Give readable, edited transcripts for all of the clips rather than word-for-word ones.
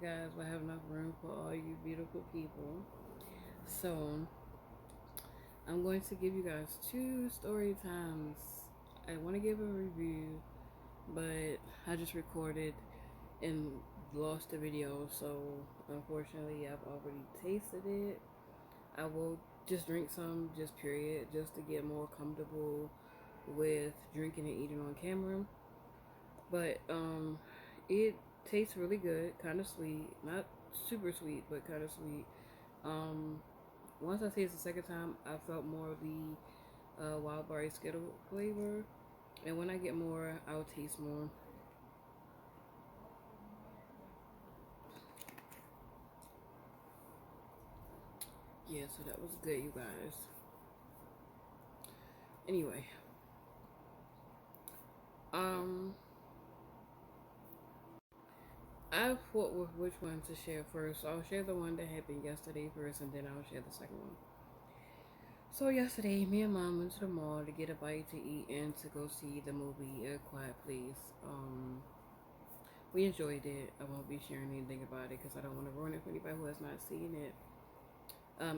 guys will have enough room for all you beautiful people. So I'm going to give you guys two story times. I want to give a review, but I just recorded and lost the video, so unfortunately I've already tasted it. I will just drink some, just period, just to get more comfortable with drinking and eating on camera. But it tastes really good, kind of sweet, not super sweet, but kind of sweet. Um, Once I tasted the second time, I felt more of the wild berry Skittle flavor, and when I get more, I'll taste more. Yeah, so that was good, you guys. Anyway, um, I fought with which one to share first. So I'll share the one that happened yesterday first, and then I'll share the second one. So yesterday, me and mom went to the mall to get a bite to eat and to go see the movie A Quiet Place. We enjoyed it. I won't be sharing anything about it because I don't want to ruin it for anybody who has not seen it.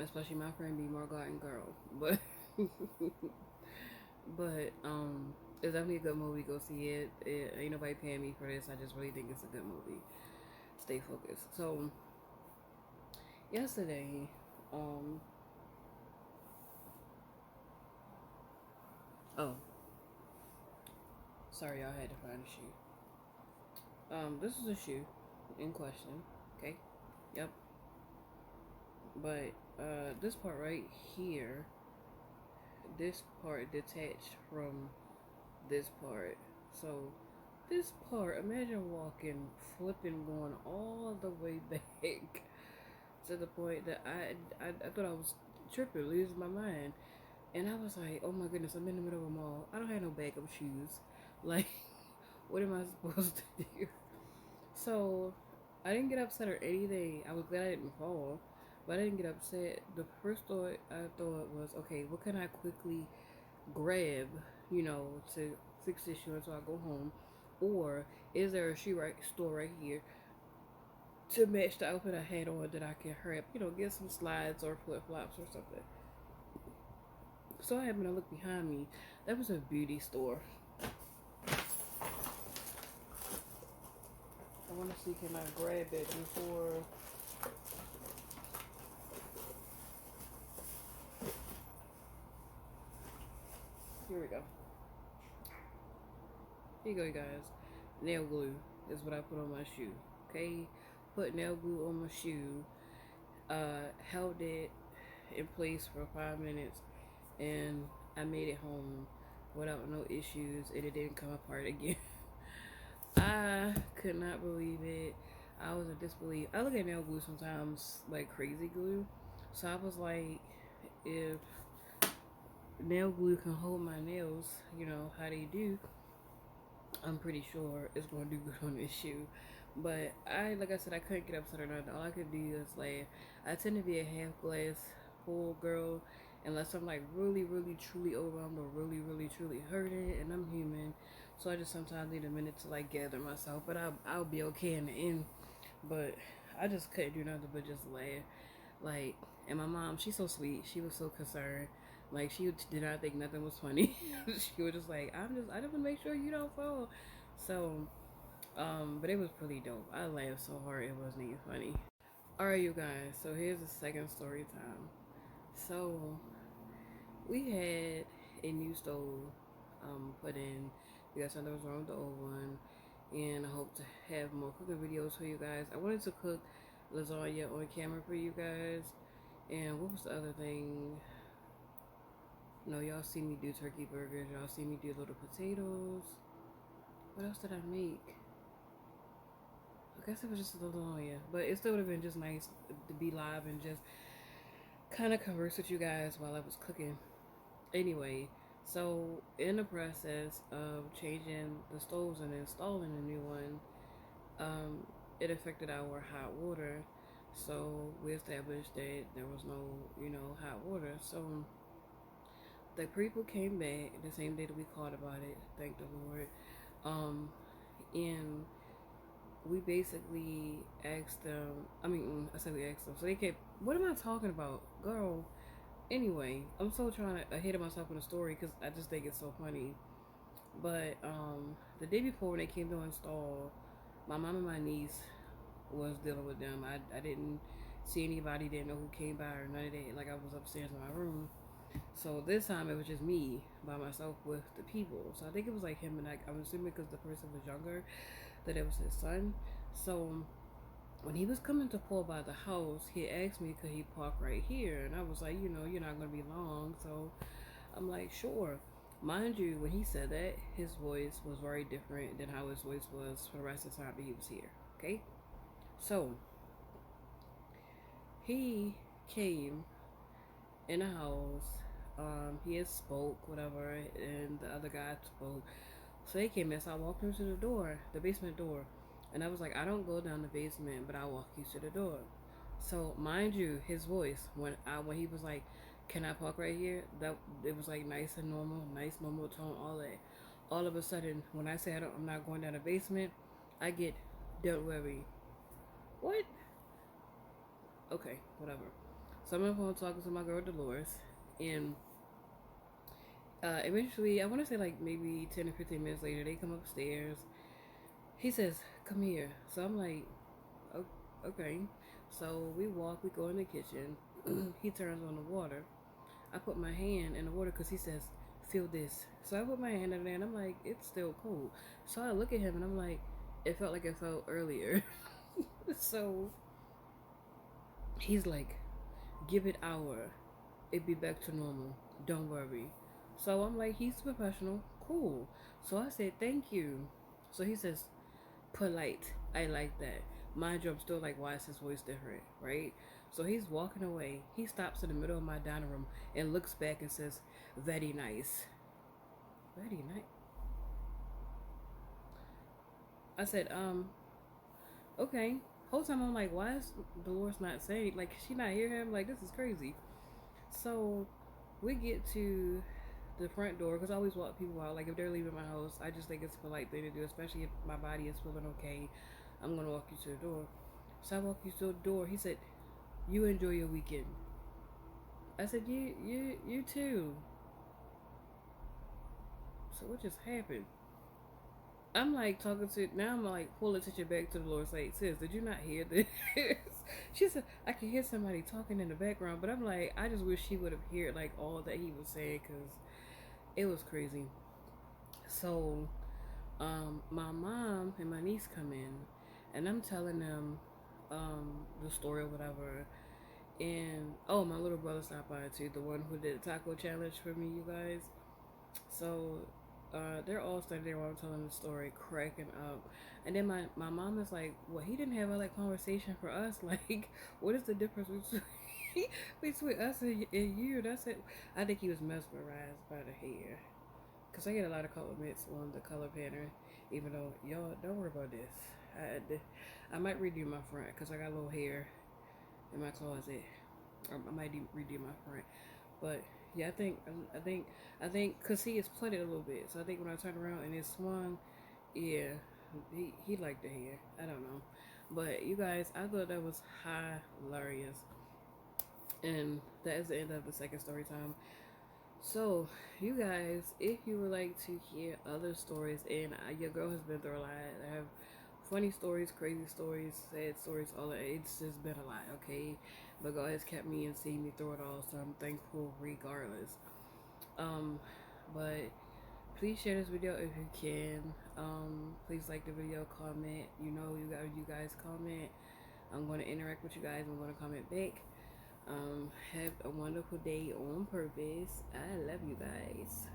Especially my friend B More Garden Girl. But it's definitely a good movie. Go see it. Ain't nobody paying me for this. I just really think it's a good movie. Stay focused. So yesterday, um, oh, sorry, y'all had to find a shoe. This is a shoe in question. Okay. Yep. But this part right here, this part detached from this part. So this part, imagine walking, flipping, going all the way back to the point that I thought I was tripping, losing my mind. And I was like, oh my goodness, I'm in the middle of a mall. I don't have no backup shoes. Like, what am I supposed to do? So I didn't get upset or anything. I was glad I didn't fall, but I didn't get upset. The first thought I thought was, okay, what can I quickly grab, to fix this shoe until I go home? Or is there a store right here to match the outfit I had on that I can hurry up, get some slides or flip flops or something? So I happened to look behind me. That was a beauty store. I want to see, can I grab it before. Here we go. Here you go, you guys. Nail glue is what I put on my shoe. Okay, put nail glue on my shoe. Held it in place for 5 minutes, and I made it home without no issues, and it didn't come apart again. I could not believe it. I was in disbelief. I look at nail glue sometimes like crazy glue, so I was like, if nail glue can hold my nails, how they do, I'm pretty sure it's going to do good on this shoe. But like I said, I couldn't get upset or nothing. All I could do is laugh. I tend to be a half glass full girl unless I'm like really, really, truly overwhelmed or really, really, truly hurting, and I'm human. So I just sometimes need a minute to like gather myself. But I'll be okay in the end. But I just couldn't do nothing but just laugh. Like, and my mom, she's so sweet. She was so concerned. Like, she did not think nothing was funny. She was just like, I just want to make sure you don't fall. So, but it was pretty dope. I laughed so hard it wasn't even funny. Alright, you guys, so here's the second story time. So, we had a new stove put in because something was wrong with the old one, and I hope to have more cooking videos for you guys. I wanted to cook lasagna on camera for you guys, and what was the other thing? No, y'all see me do turkey burgers. Y'all see me do little potatoes. What else did I make? I guess it was just a little lasagna, but it still would have been just nice to be live and just kind of converse with you guys while I was cooking. Anyway, so in the process of changing the stoves and installing a new one, um, it affected our hot water. So we established that there was no, hot water. So the people came back the same day that we called about it. Thank the Lord. And we basically asked them. I mean, I said we asked them. So they kept. What am I talking about, girl? Anyway, I'm so trying to ahead of myself in the story because I just think it's so funny. But the day before when they came to install, my mom and my niece was dealing with them. I didn't see anybody, didn't know who came by or none of that. Like I was upstairs in my room. So this time it was just me by myself with the people. So I think it was like him and I'm assuming because the person was younger that it was his son. So when he was coming to pull by the house, he asked me could he park right here, and I was like, you're not gonna be long. So I'm like, sure. Mind you, when he said that, his voice was very different than how his voice was for the rest of the time that he was here. Okay? So, he came in the house. He had spoke, whatever, and the other guy spoke. So they came in, so I walked him to the door, the basement door. And I was like, I don't go down the basement, but I'll walk you to the door. So mind you, his voice when he was like, "Can I park right here?" That it was like nice and normal, nice normal tone, all that. All of a sudden, when I say I'm not going down the basement, I get, "Don't worry." What? Okay, whatever. So I'm on the phone talking to my girl Dolores, and eventually, I want to say like maybe 10 or 15 minutes later, they come upstairs. He says, "Come here." So I'm like, okay. So we walk, we go in the kitchen. He turns on the water. I put my hand in the water because he says, "Feel this." So I put my hand in there and I'm like, it's still cold. So I look at him and I'm like, it felt like it felt earlier. So he's like, give it hour. It be back to normal. Don't worry. So I'm like, he's professional. Cool. So I said, thank you. So he says, polite. I like that. Mind you, I'm still like, why is his voice different, right? So he's walking away. He stops in the middle of my dining room and looks back and says, very nice. Very nice. I said, okay. Whole time I'm like, why is Dolores not saying, like, she not hear him? Like, this is crazy. So we get to the front door because I always walk people out. Like if they're leaving my house, I just think it's a polite thing to do, especially if my body is feeling okay. I'm gonna walk you to the door. So I walk you to the door. He said, "You enjoy your weekend." I said, You too." So what just happened? I'm like talking to now. I'm like pull attention back to the Lord. Say, sis, did you not hear this? She said, I can hear somebody talking in the background, but I'm like, I just wish she would have heard like all that he was saying because it was crazy. So my mom and my niece come in, and I'm telling them the story or whatever. And oh, my little brother stopped by too, the one who did the taco challenge for me, you guys. So they're all standing there while I'm telling the story, cracking up. And then my mom is like, "Well, he didn't have a like conversation for us. Like, what is the difference between us and you?" That's it. I think he was mesmerized by the hair. Cause I get a lot of compliments on the color pattern, even though y'all don't worry about this. I might redo my front because I got a little hair in my closet. I might redo my front, but yeah, I think cause he is plaited a little bit, so I think when I turn around and it swung, yeah, he liked the hair. I don't know, but you guys, I thought that was hilarious, and that is the end of the second story time. So, you guys, if you would like to hear other stories, and your girl has been through a lot, I have funny stories, crazy stories, sad stories, all that. It's just been a lot, okay? But God has kept me and seen me through it all, so I'm thankful regardless. Um, but please share this video if you can. Please like the video, comment. You guys comment. I'm going to interact with you guys. I'm going to comment back. Have a wonderful day on purpose. I love you guys.